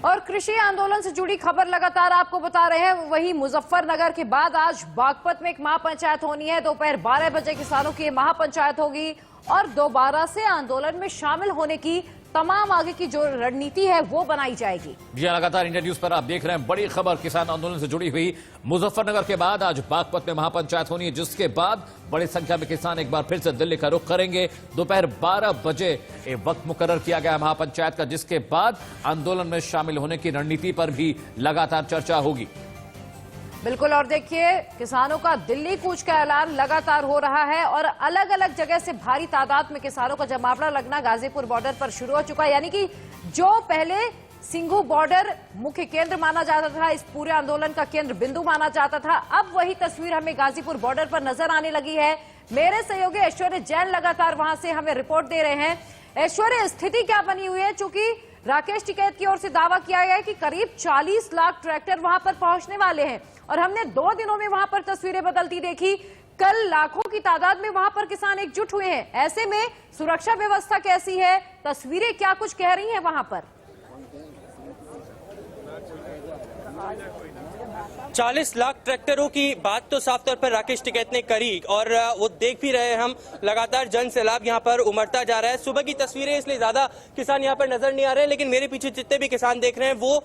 और कृषि आंदोलन से जुड़ी खबर लगातार आपको बता रहे हैं। वहीं मुजफ्फरनगर के बाद आज बागपत में एक महापंचायत होनी है। दोपहर 12 बजे किसानों की महापंचायत होगी और दोबारा से आंदोलन में शामिल होने की तमाम आगे की जो रणनीति है वो बनाई जाएगी। जी लगातार इंडिया न्यूज पर आप देख रहे हैं बड़ी खबर किसान आंदोलन से जुड़ी हुई। मुजफ्फरनगर के बाद आज बागपत में महापंचायत होनी है, जिसके बाद बड़ी संख्या में किसान एक बार फिर से दिल्ली का रुख करेंगे। दोपहर 12 बजे वक्त मुकर्रर किया गया महापंचायत का, जिसके बाद आंदोलन में शामिल होने की रणनीति पर भी लगातार चर्चा होगी। बिल्कुल, और देखिए किसानों का दिल्ली कूच का ऐलान लगातार हो रहा है और अलग अलग जगह से भारी तादाद में किसानों का जमावड़ा लगना गाजीपुर बॉर्डर पर शुरू हो चुका है। यानी कि जो पहले सिंघू बॉर्डर मुख्य केंद्र माना जाता था, इस पूरे आंदोलन का केंद्र बिंदु माना जाता था, अब वही तस्वीर हमें गाजीपुर बॉर्डर पर नजर आने लगी है। मेरे सहयोगी ऐश्वर्य जैन लगातार वहां से हमें रिपोर्ट दे रहे हैं। ऐश्वर्य, स्थिति क्या बनी हुई है? चूंकि राकेश टिकैत की ओर से दावा किया गया है कि करीब 40 लाख ट्रैक्टर वहां पर पहुंचने वाले हैं और हमने 2 दिनों में वहां पर तस्वीरें बदलती देखी। कल लाखों की तादाद में वहां पर किसान एकजुट हुए हैं। ऐसे में सुरक्षा व्यवस्था कैसी है? तस्वीरें क्या कुछ कह रही हैं वहां पर? 40 लाख ट्रैक्टरों की बात तो साफ तौर पर राकेश टिकैत ने करी और वो देख भी रहे हैं हम, लगातार जन सैलाब यहाँ पर उमड़ता जा रहा है। सुबह की तस्वीरें इसलिए ज्यादा किसान यहाँ पर नजर नहीं आ रहे हैं, लेकिन मेरे पीछे जितने भी किसान देख रहे हैं वो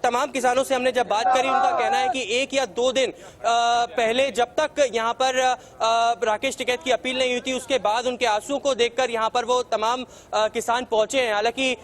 तमाम किसानों से हमने जब बात करी, उनका कहना है कि 1 या 2 दिन पहले जब तक यहाँ पर राकेश टिकैत की अपील नहीं हुई थी, उसके बाद उनके आंसुओं को देखकर यहाँ पर वो तमाम किसान पहुंचे हैं। हालांकि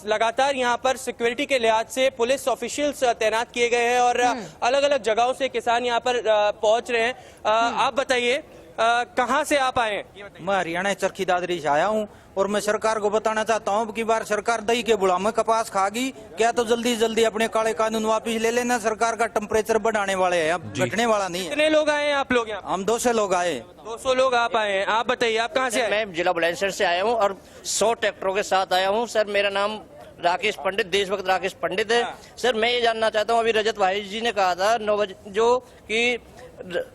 लगातार यहाँ पर सिक्योरिटी के लिहाज से पुलिस ऑफिशियल्स तैनात किए गए हैं और अलग अलग जगहों से किसान यहाँ पर पहुंच रहे हैं। आप बताइए कहाँ से आप आए हैं? मैं हरियाणा चरखी दादरी से आया हूँ और मैं सरकार को बताना चाहता हूँ कि बार सरकार दही के बुढ़ा में कपास खागी क्या, तो जल्दी जल्दी अपने काले कानून वापिस ले लेना। सरकार का टेम्परेचर बढ़ाने वाले हैं, अब घटने वाला नहीं है। कितने लोग आए हैं आप लोग यहाँ? हम 200 लोग आए। 200 लोग आप आए हैं। आप बताइए आप कहाँ से आए? मैं जिला बुलंदशहर से आया हूँ और 100 ट्रैक्टरों के साथ आया हूँ। सर मेरा नाम राकेश पंडित, देशभक्त राकेश पंडित है। सर मैं ये जानना चाहता हूँ, अभी रजत भाई जी ने कहा था 9 बजे जो कि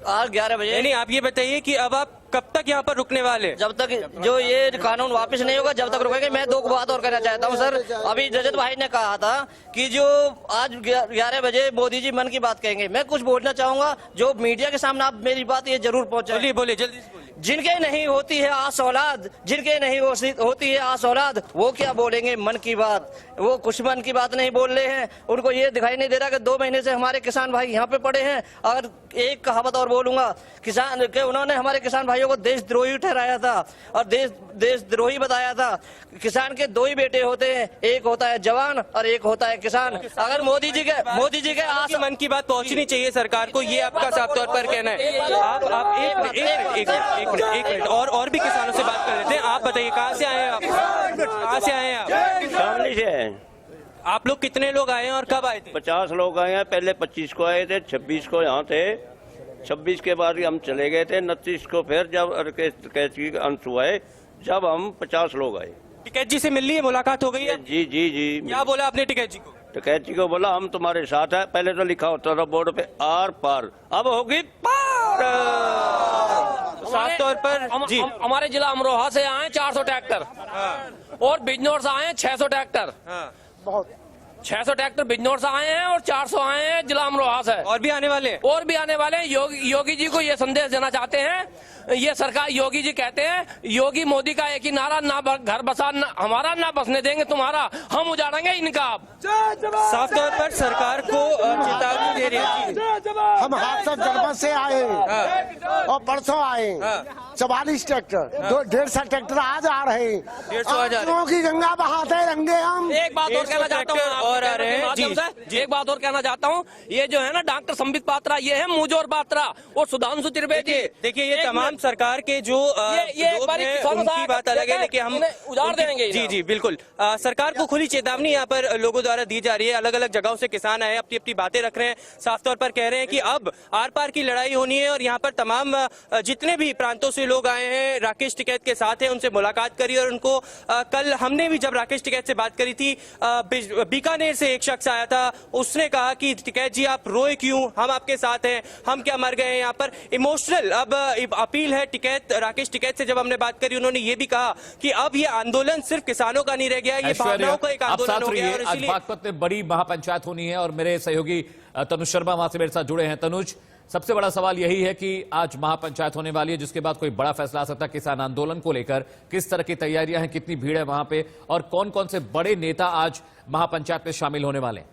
आज 11 बजे। नहीं, आप ये बताइए कि अब आप कब तक यहाँ पर रुकने वाले? जब तक जो ये कानून वापस नहीं होगा जब तक रुकेंगे। मैं 2 बात और कहना चाहता हूँ सर। अभी रजत भाई ने कहा था कि जो आज 11 बजे मोदी जी मन की बात कहेंगे। मैं कुछ बोलना चाहूंगा, जो मीडिया के सामने आप मेरी बात ये जरूर पहुंचाइए। बोलिए जल्दी से बोलिए। जिनके नहीं होती है आस औलाद, जिनके नहीं होती है आस औलाद, वो क्या बोलेंगे मन की बात? वो कुछ मन की बात नहीं बोल रहे हैं। उनको ये दिखाई नहीं दे रहा कि 2 महीने से हमारे किसान भाई यहाँ पे पड़े हैं। और एक कहावत और बोलूंगा, किसान के उन्होंने हमारे किसान भाइयों को देशद्रोही ठहराया था और देशद्रोही बताया था। किसान के 2 ही बेटे होते हैं, एक होता है जवान और एक होता है किसान। अगर मोदी जी के आस मन की बात पहुंचनी चाहिए सरकार को, ये आपका साफ तौर पर कहना है। आप एक मिनट और भी किसानों से बात कर लेते हैं। आप बताइए कहाँ से आए हैं आप? कहाँ से आए हैं आप? शामली से हैं। आप लोग कितने लोग आए हैं और कब आए थे? 50 लोग आए हैं। पहले 25 को आए थे, 26 को यहाँ थे, 26 के बाद हम चले गए थे। 29 को फिर जब टिकैत की अंत हुआ है, जब हम 50 लोग आए। टिकैत जी से मिल ली है, मुलाकात हो गई है? जी जी जी। क्या बोला आपने टिकैत जी को? टिकैत जी को बोला हम तुम्हारे साथ है। पहले तो लिखा होता था बोर्ड पे आर पार, अब होगी पार। साफ तौर पर जी हमारे जिला अमरोहा से आए 400 ट्रैक्टर और बिजनौर से आए 600 ट्रैक्टर। बहुत 600 ट्रैक्टर बिजनौर से आए हैं और 400 आए हैं जिला अमरोहा से। और भी आने वाले हैं? और भी आने वाले हैं। योगी जी को ये संदेश देना चाहते हैं, ये सरकार, योगी जी कहते हैं, योगी मोदी का एक ही नारा, ना घर बसा हमारा, ना बसने देंगे तुम्हारा, हम उजाड़ेंगे इनका। साफ तौर पर सरकार को चेतावनी दे रही है। हम हादसा जनपद से आए और परसों आए 44 ट्रैक्टर, 150 ट्रैक्टर आज आ रहे हैं। 150 की गंगा बहाते रंगे हम। एक बात और कहना चाहता हूँ और आ रहे हैं एक बात और कहना चाहता हूँ, ये जो है ना डॉक्टर संबित पात्रा, ये है मुजोर पात्रा और सुधांशु त्रिवेदी। देखिए ये तमाम सरकार के जो उनकी बात अलग है, लेकिन हम उजाड़ देंगे। जी जी बिल्कुल। सरकार को खुली चेतावनी यहाँ पर लोगों द्वारा दी जा रही है। अलग अलग जगहों से किसान आए, अपनी अपनी बातें रख रहे हैं। साफ तौर पर कह रहे हैं कि अब आर पार की लड़ाई होनी है और यहाँ पर तमाम जितने भी प्रांतों से लोग आए हैं राकेश टिकैत के साथ हैं, उनसे मुलाकात करी और उनको कल हमने भी जब राकेश टिकैत से बात करी थी बीकानेर बीकानेर से एक शख्स आया था, उसने कहा कि टिकैत जी आप रोए क्यों, हम आपके साथ हैं, हम क्या मर गए हैं यहाँ पर। इमोशनल अब अपील है टिकैत, राकेश टिकैत से जब हमने बात करी उन्होंने ये भी कहा कि अब ये आंदोलन सिर्फ किसानों का नहीं रह गया, ये भावनाओं का एक आंदोलन हो गया है। और आज इसीलिए बागपत में बड़ी महापंचायत होनी है और मेरे सहयोगी तनुज शर्मा वहां से मेरे साथ जुड़े हैं। तनुज, सबसे बड़ा सवाल यही है कि आज महापंचायत होने वाली है जिसके बाद कोई बड़ा फैसला आ सकता है किसान आंदोलन को लेकर। किस तरह की तैयारियां हैं, कितनी भीड़ है वहां पे और कौन कौन से बड़े नेता आज महापंचायत में शामिल होने वाले हैं?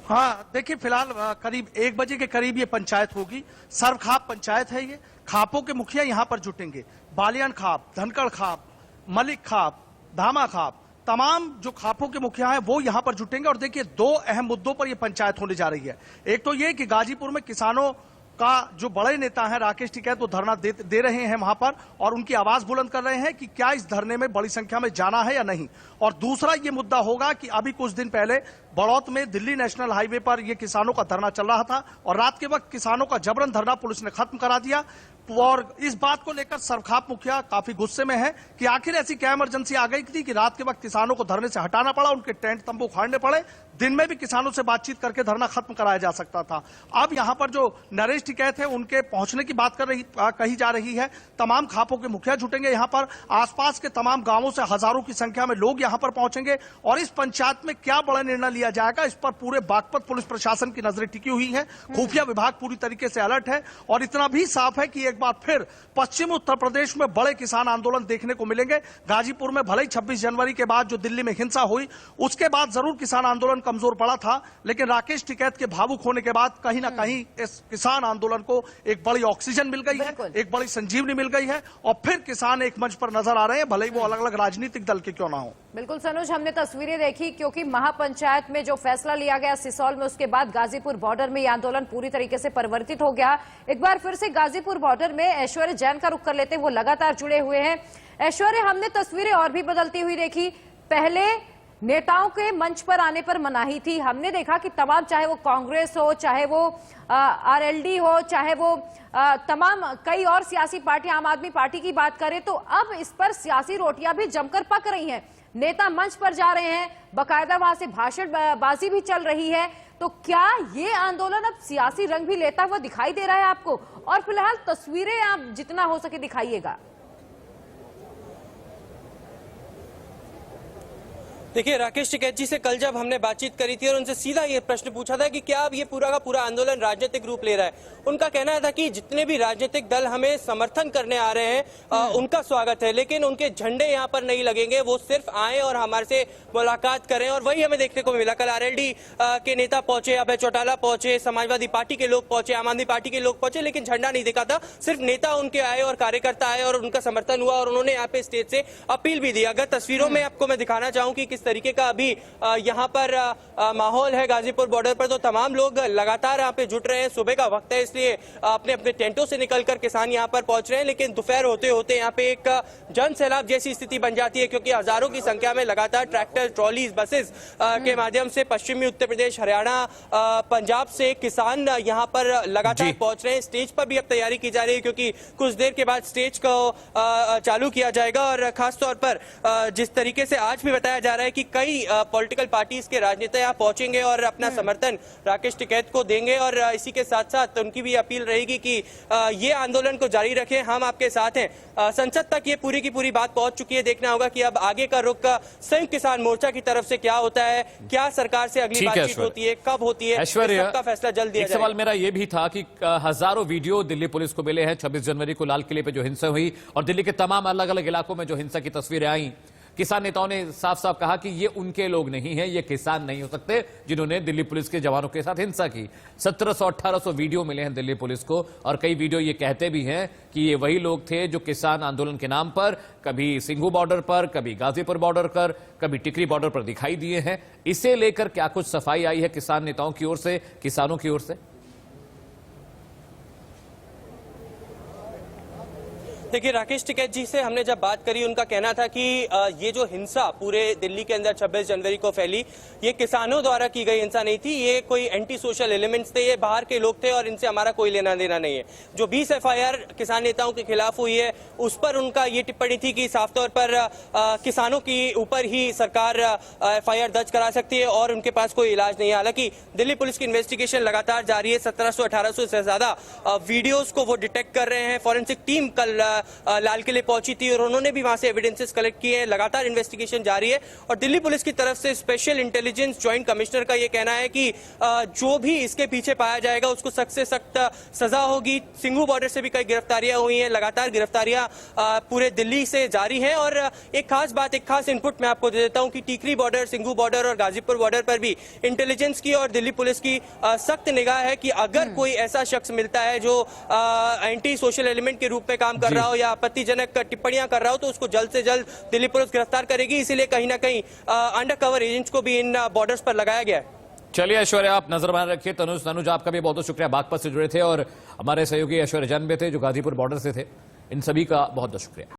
हाँ, देखिए फिलहाल करीब 1 बजे के करीब ये पंचायत होगी। सर्वखाप पंचायत है ये। खापों के मुखिया यहाँ पर जुटेंगे। बालियान खाप, धनकड़ खाप, मलिक खाप, धामा खाप, तमाम जो खापों के मुखिया हैं वो यहाँ पर जुटेंगे। और देखिए 2 अहम मुद्दों पर ये पंचायत होने जा रही है। एक तो ये कि गाजीपुर में किसानों का जो बड़े नेता हैं राकेश टिकैत वो धरना दे रहे हैं वहां पर और उनकी आवाज बुलंद कर रहे हैं कि क्या इस धरने में बड़ी संख्या में जाना है या नहीं। और दूसरा ये मुद्दा होगा कि अभी कुछ दिन पहले बड़ौत में दिल्ली नेशनल हाईवे पर ये किसानों का धरना चल रहा था और रात के वक्त किसानों का जबरन धरना पुलिस ने खत्म करा दिया। और इस बात को लेकर सर्वखाप मुखिया काफी गुस्से में है कि आखिर ऐसी क्या इमरजेंसी आ गई थी कि रात के वक्त किसानों को धरने से हटाना पड़ा, उनके टेंट तंबू उखाड़ने पड़े। दिन में भी किसानों से बातचीत करके धरना खत्म कराया जा सकता था। अब यहां पर जो नरेश टिकैत है उनके पहुंचने की बात कही जा रही है। तमाम खापों के मुखिया जुटेंगे यहां पर। आसपास के तमाम गांवों से हजारों की संख्या में लोग यहां पर पहुंचेंगे और इस पंचायत में क्या बड़ा निर्णय लिया जाएगा इस पर पूरे बागपत पुलिस प्रशासन की नजरें टिकी हुई है। खुफिया विभाग पूरी तरीके से अलर्ट है और इतना भी साफ है कि एक बार फिर पश्चिमी उत्तर प्रदेश में बड़े किसान आंदोलन देखने को मिलेंगे। गाजीपुर में भले ही 26 जनवरी के बाद जो दिल्ली में हिंसा हुई उसके बाद जरूर किसान आंदोलन कमजोर पड़ा था, लेकिन राकेश टिकैत के भावुक होने के बाद कहीं ना कहीं इस किसान आंदोलन को एक बड़ी ऑक्सीजन मिल गई है, एक बड़ी संजीवनी मिल गई है और फिर किसान एक मंच पर नजर आ रहे हैं, भले ही वो अलग अलग राजनीतिक दल के क्यों ना हो। बिल्कुल सनुज, हमने तस्वीरें देखी क्योंकि महापंचायत में जो फैसला लिया गया सिसौल में, उसके बाद गाजीपुर बॉर्डर में यह आंदोलन पूरी तरीके से परिवर्तित हो गया। एक बार फिर से गाजीपुर बॉर्डर में ऐश्वर्य जैन का रुख कर लेते, वो लगातार जुड़े हुए हैं। ऐश्वर्य, हमने तस्वीरें और भी बदलती हुई देखी। पहले नेताओं के मंच पर आने पर मनाही थी, हमने देखा कि तमाम, चाहे वो कांग्रेस हो, चाहे वो आरएलडी हो, चाहे वो तमाम कई और सियासी पार्टी, आम आदमी पार्टी की बात करें तो अब इस पर सियासी रोटियां भी जमकर पक रही हैं। नेता मंच पर जा रहे हैं, बकायदा वहां से भाषणबाजी भी चल रही है। तो क्या ये आंदोलन अब सियासी रंग भी लेता हुआ दिखाई दे रहा है आपको? और फिलहाल तस्वीरें आप जितना हो सके दिखाइएगा। देखिए, राकेश टिकैत जी से कल जब हमने बातचीत करी थी और उनसे सीधा ये प्रश्न पूछा था कि क्या अब ये पूरा का पूरा आंदोलन राजनीतिक रूप ले रहा है, उनका कहना था कि जितने भी राजनीतिक दल हमें समर्थन करने आ रहे हैं उनका स्वागत है, लेकिन उनके झंडे यहाँ पर नहीं लगेंगे, वो सिर्फ आए और हमारे से मुलाकात करें। और वही हमें देखने को मिला। कल आरएलडी के नेता पहुंचे, अभय चौटाला पहुंचे, समाजवादी पार्टी के लोग पहुंचे, आम आदमी पार्टी के लोग पहुंचे, लेकिन झंडा नहीं दिखा था। सिर्फ नेता उनके आए और कार्यकर्ता आए और उनका समर्थन हुआ और उन्होंने यहाँ पे स्टेज से अपील भी दी। अगर तस्वीरों में आपको मैं दिखाना चाहूं कि किस तरीके का अभी यहाँ पर माहौल है गाजीपुर बॉर्डर पर, तो तमाम लोग लगातार यहाँ पे जुट रहे हैं। सुबह का वक्त है इसलिए अपने अपने टेंटों से निकलकर किसान यहाँ पर पहुंच रहे हैं, लेकिन दोपहर होते होते यहाँ पे एक जन सैलाब जैसी स्थिति बन जाती है क्योंकि हजारों की संख्या में लगातार ट्रैक्टर, ट्रॉलीज, बसेस के माध्यम से पश्चिमी उत्तर प्रदेश, हरियाणा, पंजाब से किसान यहाँ पर लगातार पहुंच रहे हैं। स्टेज पर भी अब तैयारी की जा रही है क्योंकि कुछ देर के बाद स्टेज को चालू किया जाएगा और खासतौर पर जिस तरीके से आज भी बताया जा रहा है कि कई पॉलिटिकल पार्टीज के राजनेता यहाँ पहुंचेंगे और अपना समर्थन राकेश टिकैत को देंगे और इसी के साथ साथ उनकी भी अपील रहेगी कि ये आंदोलन को जारी रखें, हम आपके साथ हैं। संसद तक ये पूरी की पूरी बात पहुंच चुकी है। देखना होगा कि अब आगे का रुख संयुक्त किसान मोर्चा की तरफ से क्या होता है, क्या सरकार से अगली बातचीत होती है, कब होती है, सबका फैसला जल्द दिया जाएगा। सवाल मेरा ये भी था कि हजारों वीडियो दिल्ली पुलिस को मिले हैं 26 जनवरी को लाल किले पे जो हिंसा हुई और दिल्ली के तमाम अलग अलग इलाकों में जो हिंसा की तस्वीरें आई। किसान नेताओं ने साफ साफ कहा कि ये उनके लोग नहीं हैं, ये किसान नहीं हो सकते जिन्होंने दिल्ली पुलिस के जवानों के साथ हिंसा की। 1700-1800 वीडियो मिले हैं दिल्ली पुलिस को और कई वीडियो ये कहते भी हैं कि ये वही लोग थे जो किसान आंदोलन के नाम पर कभी सिंघू बॉर्डर पर, कभी गाजीपुर बॉर्डर पर, कभी टिकरी बॉर्डर पर दिखाई दिए हैं। इसे लेकर क्या कुछ सफाई आई है किसान नेताओं की ओर से, किसानों की ओर से? देखिए, राकेश टिकैत जी से हमने जब बात करी, उनका कहना था कि ये जो हिंसा पूरे दिल्ली के अंदर 26 जनवरी को फैली, ये किसानों द्वारा की गई हिंसा नहीं थी, ये कोई एंटी सोशल एलिमेंट्स थे, ये बाहर के लोग थे और इनसे हमारा कोई लेना देना नहीं है। जो 20 FIR किसान नेताओं के खिलाफ हुई है, उस पर उनका ये टिप्पणी थी कि साफ तौर पर किसानों के ऊपर ही सरकार FIR दर्ज करा सकती है और उनके पास कोई इलाज नहीं है। हालांकि दिल्ली पुलिस की इन्वेस्टिगेशन लगातार जारी है। 1700-1800 से ज्यादा वीडियोज को वो डिटेक्ट कर रहे हैं। फॉरेंसिक टीम कल लाल किले पहुंची थी और उन्होंने भी वहां से एविडेंसेस कलेक्ट किए हैं। लगातार इन्वेस्टिगेशन जारी है और दिल्ली पुलिस की तरफ से स्पेशल इंटेलिजेंस ज्वाइंट कमिश्नर का यह कहना है कि जो भी इसके पीछे पाया जाएगा उसको सख्त से सख्त सजा होगी। सिंघू बॉर्डर से भी कई गिरफ्तारियां हुई हैं। लगातार गिरफ्तारियां पूरे दिल्ली से जारी हैं और एक खास बात, एक खास इनपुट मैं आपको दे देता हूं कि टीकरी बॉर्डर, सिंघू बॉर्डर और गाजीपुर बॉर्डर पर भी इंटेलिजेंस की और दिल्ली पुलिस की सख्त निगाह है कि अगर कोई ऐसा शख्स मिलता है जो एंटी सोशल एलिमेंट के रूप में काम कर रहा हो या आपत्तिजनक टिप्पणियां कर रहा हो, तो उसको जल्द से जल्द दिल्ली पुलिस गिरफ्तार करेगी। इसीलिए कहीं ना कहीं अंडर कवर एजेंट्स को भी इन बॉर्डर्स पर लगाया गया है। चलिए ऐश्वर्या, आप नजर बनाए रखिए। तनुज, आपका भी बहुत बहुत शुक्रिया, बागपत से जुड़े थे और हमारे सहयोगी ऐश्वर्या जैन भी थे जो गाजीपुर बॉर्डर से थे। इन सभी का बहुत बहुत शुक्रिया।